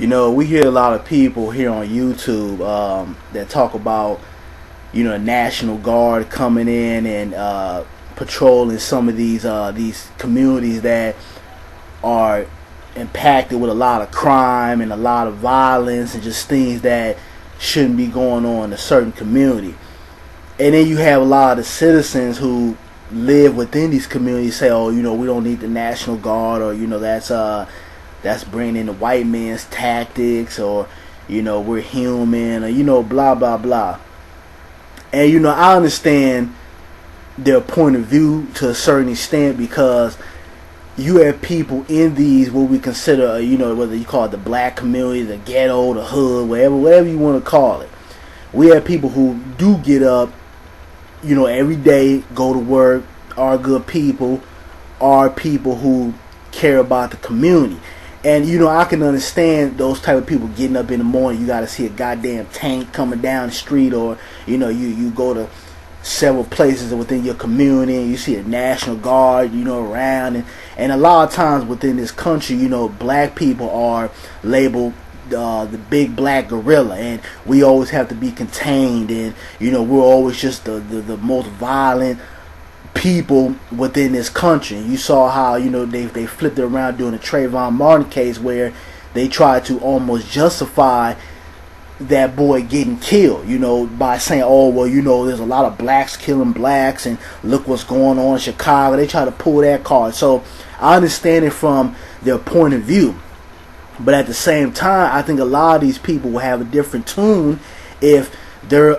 We hear a lot of people here on YouTube that talk about, the National Guard coming in and patrolling some of these communities that are impacted with a lot of crime and a lot of violence and just things that shouldn't be going on in a certain community. And then you have a lot of the citizens who live within these communities say, oh, we don't need the National Guard, or that's bringing in the white man's tactics, or we're human, or blah blah blah. And I understand their point of view to a certain extent, because you have people in these what we consider, whether you call it the black community, the ghetto, the hood, whatever you want to call it. We have people who do get up, every day, go to work, are good people, are people who care about the community. And I can understand those type of people getting up in the morning. You got to see a goddamn tank coming down the street, or you go to several places within your community and you see a National Guard around, and a lot of times within this country, black people are labeled the big black gorilla, and we always have to be contained, and we're always just the most violent people within this country. And you saw how they flipped it around during the Trayvon Martin case, where they tried to almost justify that boy getting killed, by saying, oh, well, there's a lot of blacks killing blacks, and look what's going on in Chicago. They try to pull that card. So I understand it from their point of view, but at the same time, I think a lot of these people will have a different tune if their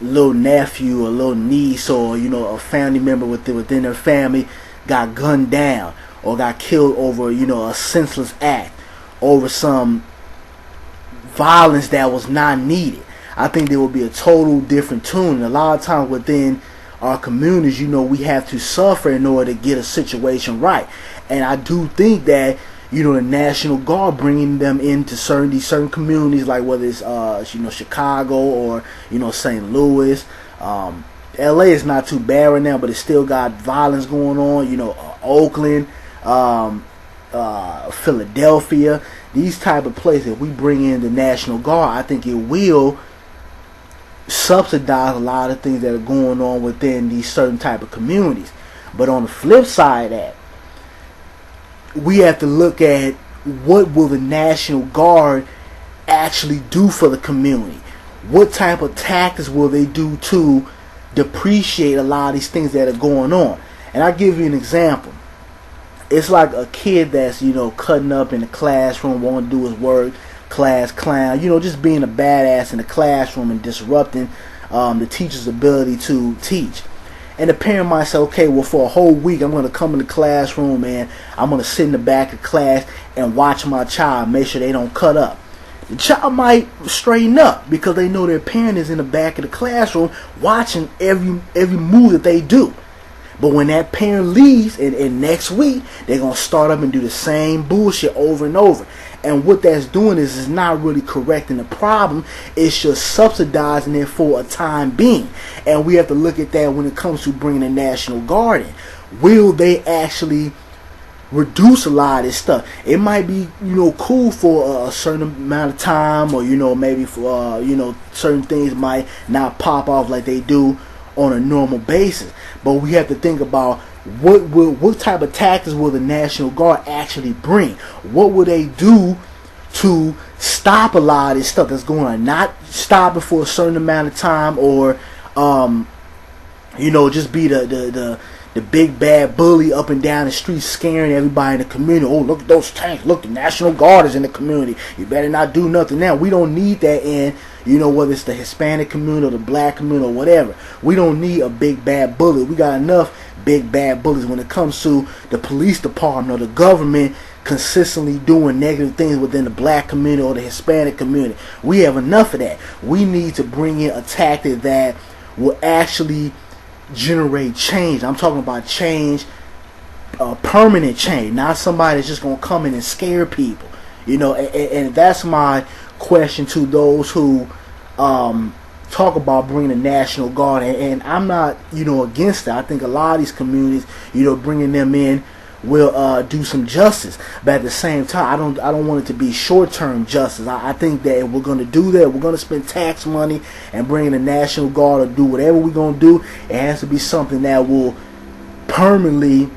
little nephew or little niece, or a family member within their family got gunned down or got killed over a senseless act, over some violence that was not needed. I think there will be a total different tune. And a lot of times within our communities, we have to suffer in order to get a situation right. And I do think that the National Guard, bringing them into certain communities, like whether it's Chicago or St. Louis, LA is not too bad right now, but it's still got violence going on. Oakland, Philadelphia, these type of places. If we bring in the National Guard, I think it will subsidize a lot of things that are going on within these certain type of communities. But on the flip side of that, we have to look at what will the National Guard actually do for the community. What type of tactics will they do to depreciate a lot of these things that are going on? And I'll give you an example. It's like a kid that's, cutting up in the classroom, won't do his work, class clown, just being a badass in the classroom and disrupting the teacher's ability to teach. And the parent might say, okay, well, for a whole week, I'm going to come in the classroom and I'm going to sit in the back of class and watch my child, make sure they don't cut up. The child might straighten up because they know their parent is in the back of the classroom watching every move that they do. But when that parent leaves, and next week, they're going to start up and do the same bullshit over and over. And what that's doing is not really correcting the problem. It's just subsidizing it for a time being. And we have to look at that when it comes to bringing the National Guard in. Will they actually reduce a lot of this stuff? It might be, cool for a certain amount of time, or, maybe for, certain things might not pop off like they do on a normal basis. But we have to think about what type of tactics will the National Guard actually bring? What will they do to stop a lot of this stuff that's going on? Not stop it for a certain amount of time, or just be the big bad bully up and down the street scaring everybody in the community. Oh, look at those tanks. Look, the National Guard is in the community. You better not do nothing now. We don't need that in, whether it's the Hispanic community or the black community or whatever. We don't need a big bad bully. We got enough big bad bullies when it comes to the police department or the government consistently doing negative things within the black community or the Hispanic community. We have enough of that. We need to bring in a tactic that will actually generate change. I'm talking about change, permanent change, not somebody that's just going to come in and scare people. And that's my question to those who talk about bringing the National Guard, and I'm not, against it. I think a lot of these communities, bringing them in will do some justice. But at the same time, I don't want it to be short-term justice. I think that if we're going to do that, we're going to spend tax money and bring in the National Guard or do whatever we're going to do, it has to be something that will permanently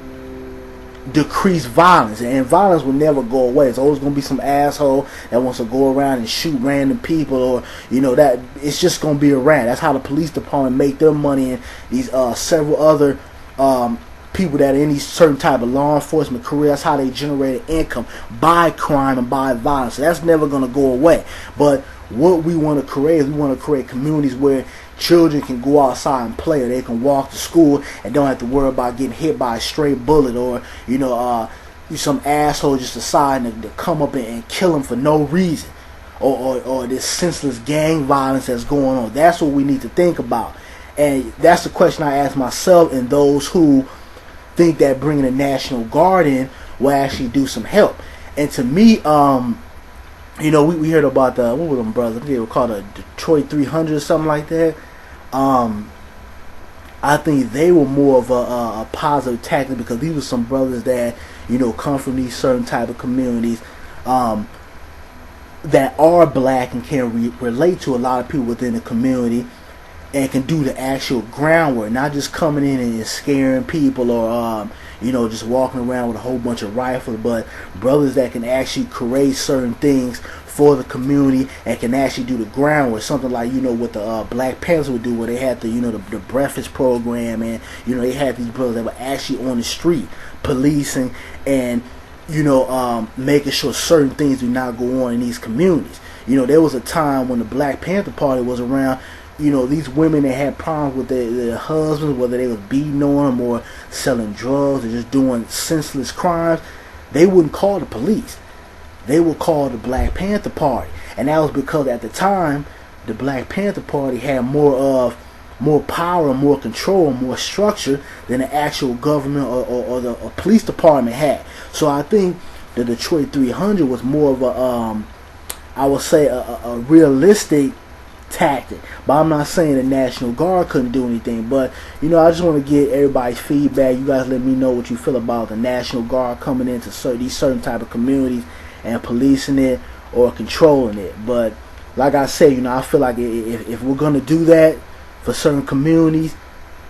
decrease violence, and violence will never go away. It's always going to be some asshole that wants to go around and shoot random people, or that it's just going to be around. That's how the police department make their money, and these several other people that are in these certain type of law enforcement career. That's how they generate income, by crime and by violence. So that's never going to go away. But what we want to create is we want to create communities where children can go outside and play, or they can walk to school and don't have to worry about getting hit by a stray bullet, or some asshole just deciding to come up and kill them for no reason, or this senseless gang violence that's going on. That's what we need to think about, and that's the question I ask myself and those who think that bringing the National Guard in will actually do some help. And to me, we heard about what were them brothers? I think they were called a Detroit 300 or something like that. I think they were more of a positive tactic, because these were some brothers that come from these certain type of communities that are black and can relate to a lot of people within the community, and can do the actual groundwork, not just coming in and scaring people, or just walking around with a whole bunch of rifles, but brothers that can actually create certain things for the community and can actually do the groundwork. Something like what the Black Panthers would do, where they had the breakfast program, and they had these brothers that were actually on the street policing and making sure certain things do not go on in these communities. There was a time when the Black Panther Party was around. These women that had problems with their husbands, whether they was beating on them or selling drugs or just doing senseless crimes, they wouldn't call the police. They would call the Black Panther Party. And that was because at the time, the Black Panther Party had more power, more control, more structure than the actual government or the police department had. So I think the Detroit 300 was more of a realistic tactic. But I'm not saying the National Guard couldn't do anything, but I just want to get everybody's feedback. You guys let me know what you feel about the National Guard coming into these certain type of communities and policing it or controlling it. But like I said, I feel like if we're going to do that for certain communities,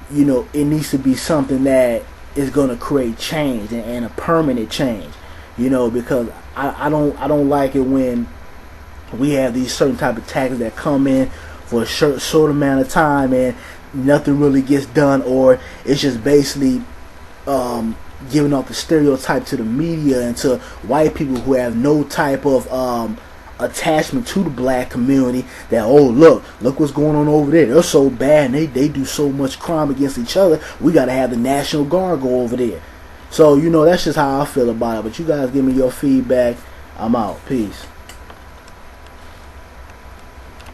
it needs to be something that is going to create change and a permanent change, because I don't like it when we have these certain type of tactics that come in for a short amount of time and nothing really gets done, or it's just basically giving off the stereotype to the media and to white people who have no type of attachment to the black community, that look what's going on over there, they're so bad and they do so much crime against each other, we got to have the National Guard go over there. So that's just how I feel about it. But you guys give me your feedback. I'm out. Peace.